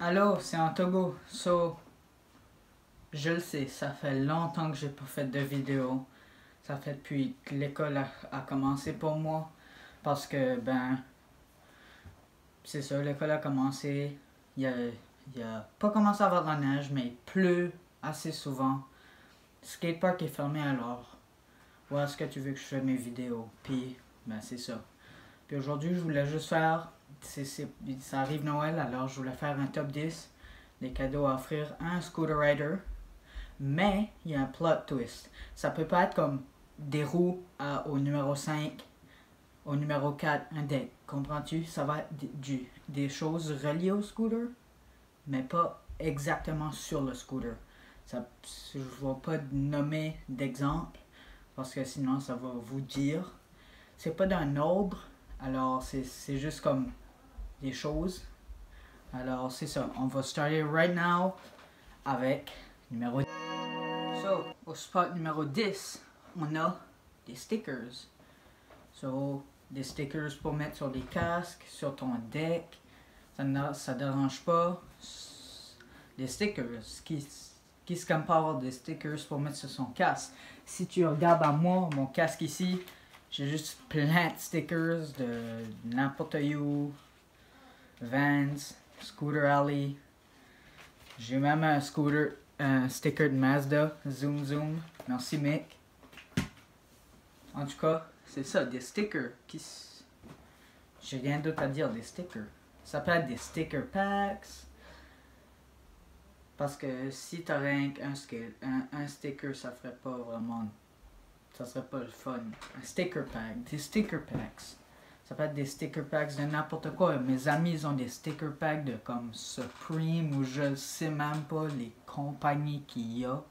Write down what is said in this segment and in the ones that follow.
Allô, c'est Antogo. Je le sais, ça fait longtemps que j'ai pas fait de vidéo. Ça fait depuis que l'école a commencé pour moi. Parce que, c'est ça, l'école a commencé. Il a pas commencé à avoir de la neige, mais il pleut assez souvent. Le skatepark est fermé alors. Où est-ce que tu veux que je fasse mes vidéos? Puis, c'est ça. Puis aujourd'hui, je voulais juste faire, ça arrive Noël, alors je voulais faire un top 10 des cadeaux à offrir à un scooter rider. Mais, il y a un plot twist. Ça peut pas être comme des roues au numéro 5, au numéro 4, un deck. Comprends-tu? Ça va être des choses reliées au scooter, mais pas exactement sur le scooter. Je ne vais pas nommer d'exemple, parce que sinon ça va vous dire. C'est pas d'un ordre, alors c'est juste comme des choses. Alors c'est ça, on va starter right now avec numéro 10. Au spot numéro 10, on a des stickers. Des stickers pour mettre sur des casques, sur ton deck. Ça dérange pas. Des stickers. Qui se comme pas avoir des stickers pour mettre sur son casque? Si tu regardes à moi, mon casque ici, j'ai juste plein de stickers de n'importe où. Vans, Scooter Alley. J'ai même un sticker de Mazda, Zoom Zoom. Merci mec. En tout cas, c'est ça, des stickers. J'ai rien d'autre à dire, des stickers. Ça peut être des sticker packs. Parce que si t'aurais un sticker, ça ferait pas vraiment. Ça serait pas le fun. Un sticker pack, des sticker packs. Ça peut être des sticker packs de n'importe quoi. Mes amis, ils ont des sticker packs de comme Supreme ou je sais même pas les compagnies qu'il y a.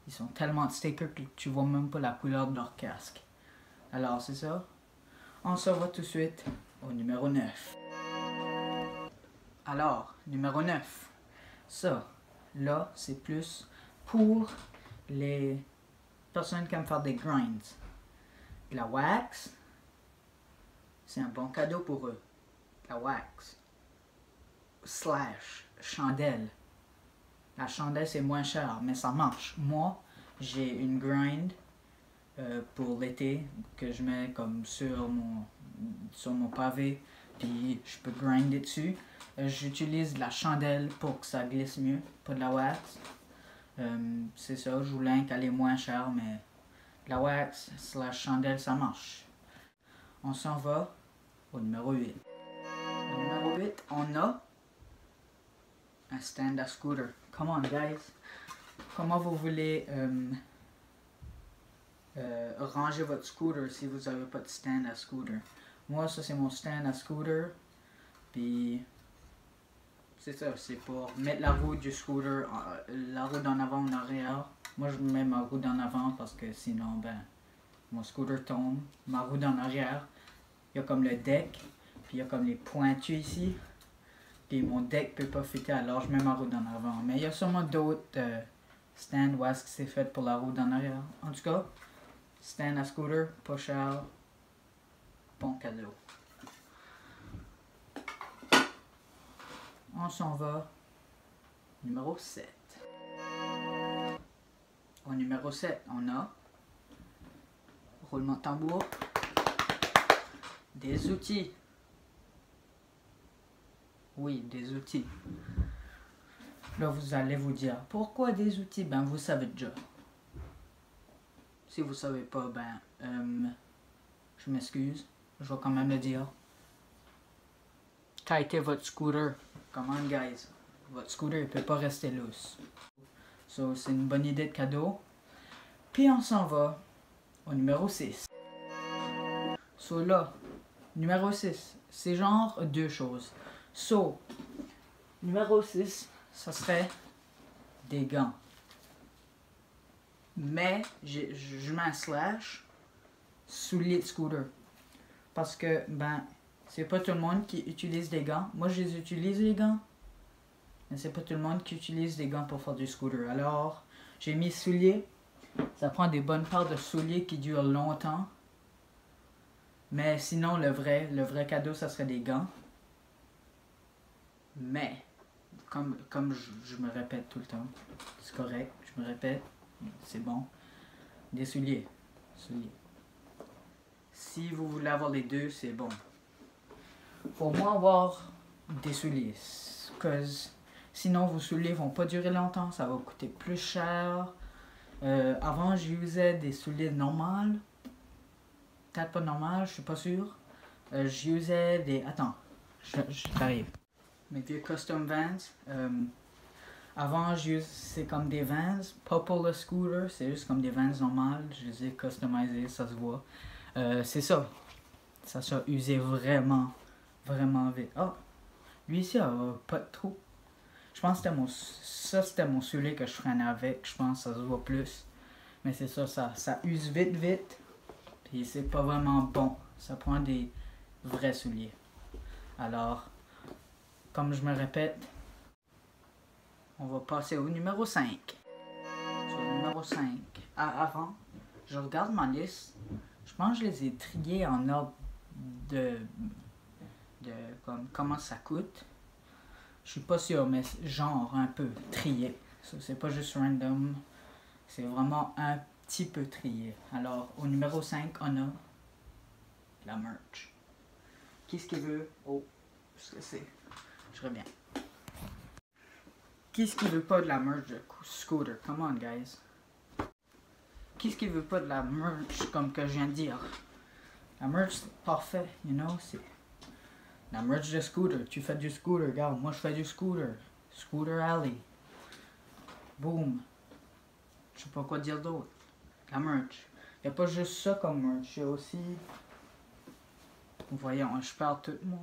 Ils sont tellement de stickers que tu vois même pas la couleur de leur casque. Alors, c'est ça. On se va tout de suite au numéro 9. Alors, numéro 9. Ça, là, c'est plus pour les personnes qui aiment faire des grinds. La wax, c'est un bon cadeau pour eux. La wax. / chandelle. La chandelle, c'est moins cher, mais ça marche. Moi, j'ai une grind pour l'été que je mets comme sur mon pavé, puis je peux grinder dessus. J'utilise de la chandelle pour que ça glisse mieux, pas de la wax. C'est ça, je voulais qu'elle est moins chère, mais la wax / chandelle, ça marche. On s'en va au numéro 8. Au numéro 8, on a un stand à scooter. Come on, guys. Comment vous voulez ranger votre scooter si vous n'avez pas de stand à scooter? Moi, ça, c'est mon stand à scooter. Puis, c'est ça, c'est pour mettre la roue du scooter, la roue d'en avant, en arrière. Moi, je mets ma roue d'en avant parce que sinon, mon scooter tombe. Ma roue d'en arrière, il y a comme le deck, puis il y a comme les pointus ici. Puis mon deck peut pas fitter, alors je mets ma roue d'en avant. Mais il y a sûrement d'autres stands où est-ce que c'est fait pour la roue d'en arrière. En tout cas, stand à scooter, pas cher, bon cadeau. On s'en va. Numéro 7. Au numéro 7, on a roulement de tambour, des outils. Oui, des outils. Là, vous allez vous dire, pourquoi des outils? Vous savez déjà. Si vous savez pas, je m'excuse. Je vais quand même le dire. Tightez votre scooter. Come on, guys. Votre scooter, il peut pas rester loose. So, c'est une bonne idée de cadeau. Puis, on s'en va au numéro 6. So, là, numéro 6, c'est genre deux choses. So, numéro 6, ça serait des gants. Mais, je mets un / souliers de scooter. Parce que, c'est pas tout le monde qui utilise des gants. Moi, je les utilise, les gants. Mais c'est pas tout le monde qui utilise des gants pour faire du scooter. Alors, j'ai mis souliers. Ça prend des bonnes paires de souliers qui durent longtemps. Mais sinon, le vrai cadeau, ça serait des gants. Mais, comme je me répète tout le temps. C'est correct, je me répète, c'est bon. Des souliers. Si vous voulez avoir les deux, c'est bon. Faut au moins avoir des souliers. Cause sinon, vos souliers vont pas durer longtemps, ça va coûter plus cher. Avant, j'utilisais des souliers normaux. Peut-être pas normal, je suis pas sûr. J'utilisais des... Attends, j'arrive. Mes vieux custom Vans. Avant, c'est comme des Vans, pas pour le scooter, c'est juste comme des Vans normales. Je les ai customisés, ça se voit. C'est ça. Ça s'est usé vraiment vite. Oh, lui ici a pas de trou. Je pense que c'était mon soulier que je freinais avec. Je pense que ça se voit plus. Mais c'est ça use vite. Puis c'est pas vraiment bon. Ça prend des vrais souliers. Alors, comme je me répète, on va passer au numéro 5. Sur le numéro 5. Avant, je regarde ma liste. Je pense que je les ai triés en ordre de comment ça coûte. Je suis pas sûr, mais genre un peu trié. C'est pas juste random. C'est vraiment un petit peu trié. Alors, au numéro 5, on a la merch. Qu'est-ce qu'il veut? Oh, ce que c'est? Je reviens. Qu'est-ce qui veut pas de la merch de scooter? Come on, guys. Qu'est-ce qui veut pas de la merch comme que je viens de dire? La merch, c'est parfait, you know? C'est la merch de scooter. Tu fais du scooter, regarde. Moi, je fais du scooter. Scooter Alley. Boom. Je sais pas quoi dire d'autre. La merch. Il n'y a pas juste ça comme merch. Il y a aussi... Voyons, je parle tout moi.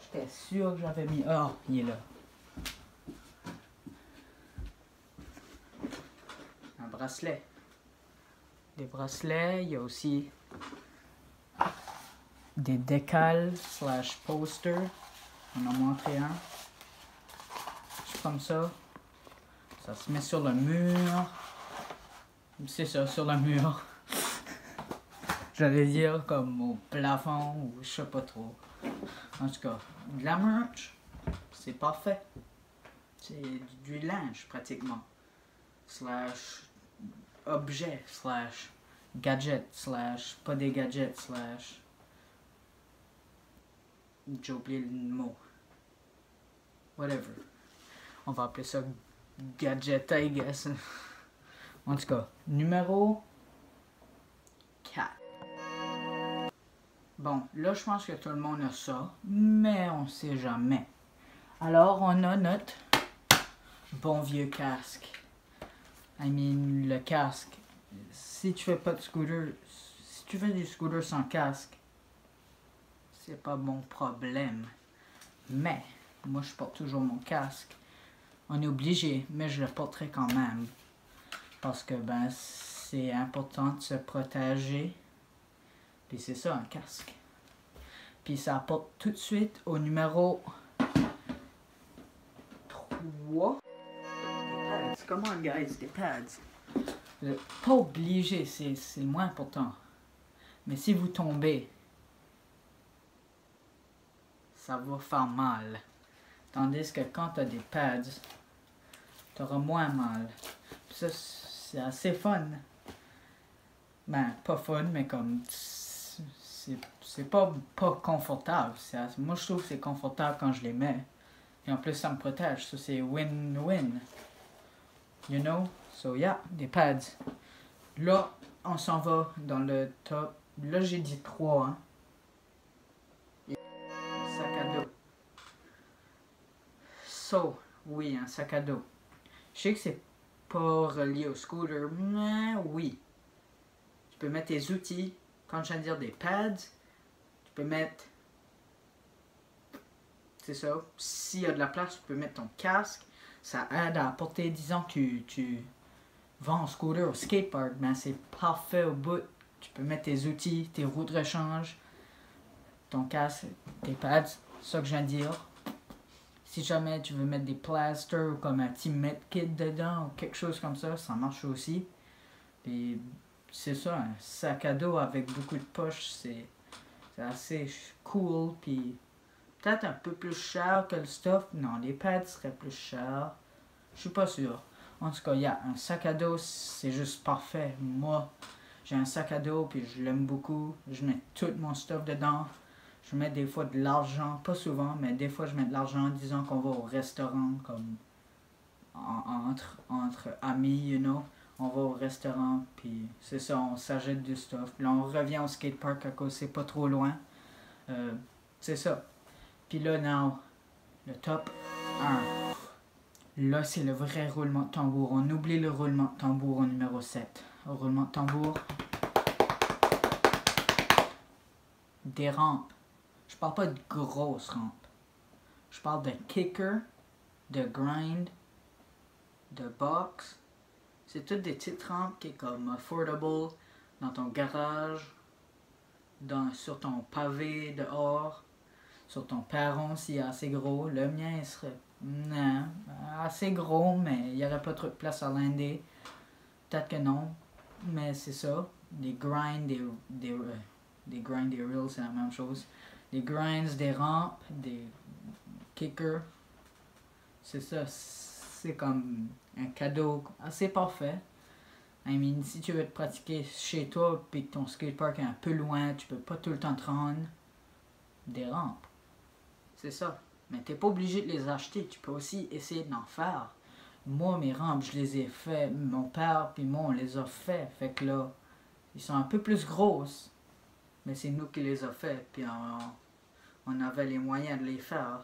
J'étais sûr que j'avais mis... Ah, il est là. Un bracelet. Des bracelets. Il y a aussi des décals / posters. On en a montré un. C'est comme ça. Ça se met sur le mur. C'est ça, sur le mur. J'allais dire comme au plafond ou je sais pas trop. En tout cas, de la merch, c'est parfait. C'est du linge pratiquement. / objet, / gadget, / pas des gadgets, / j'ai oublié le mot. Whatever. On va appeler ça gadget, I guess. En tout cas, numéro 4. Bon, là, je pense que tout le monde a ça, mais on sait jamais. Alors, on a notre bon vieux casque. Le casque. Si tu fais pas de scooter, si tu fais du scooter sans casque, c'est pas mon problème. Mais, moi, je porte toujours mon casque. On est obligé, mais je le porterai quand même. Parce que, ben, c'est important de se protéger. Puis c'est ça, un casque. Puis ça apporte tout de suite au numéro 3. Des pads. Come on, guys, des pads. Pas obligé, c'est le moins important. Mais si vous tombez, ça va faire mal. Tandis que quand tu as des pads, tu auras moins mal. Puis ça, c'est assez fun. Ben, pas fun, mais comme... C'est pas confortable. Moi, je trouve que c'est confortable quand je les mets. Et en plus, ça me protège. Ça, c'est win-win. You know? So, yeah, des pads. Là, on s'en va dans le top. Là, j'ai dit 3. Hein. Sac à dos. So, oui, un sac à dos. Je sais que c'est pas relié au scooter, mais oui. Tu peux mettre tes outils. Quand je viens de dire des pads, tu peux mettre... C'est ça. S'il y a de la place, tu peux mettre ton casque. Ça aide à porter, disons que tu vas en scooter, au skatepark, ben c'est parfait au bout. Tu peux mettre tes outils, tes roues de rechange, ton casque, tes pads, c'est ça que je viens de dire. Si jamais tu veux mettre des plasters ou comme un petit medkit dedans ou quelque chose comme ça marche aussi. Puis c'est ça, un sac à dos avec beaucoup de poches, c'est assez cool. Puis peut-être un peu plus cher que le stuff. Non, les pads seraient plus chers. Je suis pas sûr. En tout cas, il y a un sac à dos, c'est juste parfait. Moi, j'ai un sac à dos, puis je l'aime beaucoup. Je mets tout mon stuff dedans. Je mets des fois de l'argent, pas souvent, mais des fois je mets de l'argent, disons qu'on va au restaurant, comme entre amis, you know. On va au restaurant, puis c'est ça, on s'achète du stuff. Puis là, on revient au skatepark à cause c'est pas trop loin. C'est ça. Puis là, now, le top 1. Là, c'est le vrai roulement de tambour. On oublie le roulement de tambour au numéro 7. Au roulement de tambour. Des rampes. Je parle pas de grosses rampes. Je parle de kicker, de grind, de box. C'est toutes des petites rampes qui est comme affordable dans ton garage, sur ton pavé dehors, sur ton perron s'il est assez gros. Le mien il serait assez gros, mais il n'y aurait pas trop de place à lander. Peut-être que non, mais c'est ça. Des grinds, des grinds, des reels, c'est la même chose. Des grinds, des rampes, des kickers. C'est ça. C'est comme un cadeau assez parfait. I mean, si tu veux te pratiquer chez toi et que ton skatepark est un peu loin, tu peux pas tout le temps te rendre, des rampes. C'est ça. Mais t'es pas obligé de les acheter. Tu peux aussi essayer d'en faire. Moi, mes rampes, je les ai fait. Mon père puis moi, on les a fait. Fait que là, ils sont un peu plus grosses. Mais c'est nous qui les a fait. Puis on avait les moyens de les faire.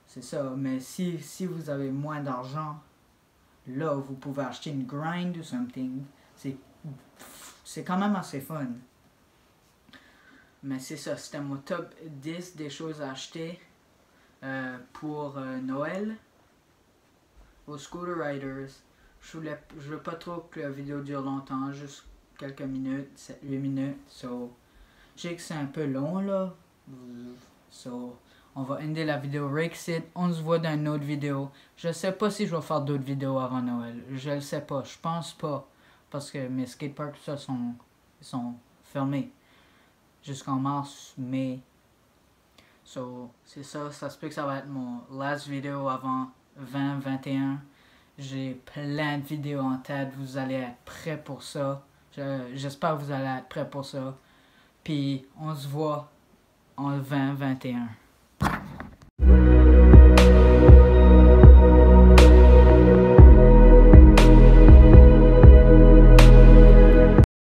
C'est ça. Mais si vous avez moins d'argent, là, vous pouvez acheter une grind ou something. C'est quand même assez fun. Mais c'est ça. C'était mon top 10 des choses à acheter pour Noël. Aux Scooter Riders. Je veux pas trop que la vidéo dure longtemps. Juste quelques minutes. 7-8 minutes. So, je sais que c'est un peu long là. So, on va ender la vidéo Rexit. On se voit dans une autre vidéo. Je sais pas si je vais faire d'autres vidéos avant Noël. Je le sais pas. Je pense pas. Parce que mes skateparks ça sont fermés. Jusqu'en mars, mai. So, c'est ça. Ça se peut que ça va être mon last vidéo avant 2021. J'ai plein de vidéos en tête. Vous allez être prêts pour ça. J'espère que vous allez être prêts pour ça. Puis, on se voit en 2021.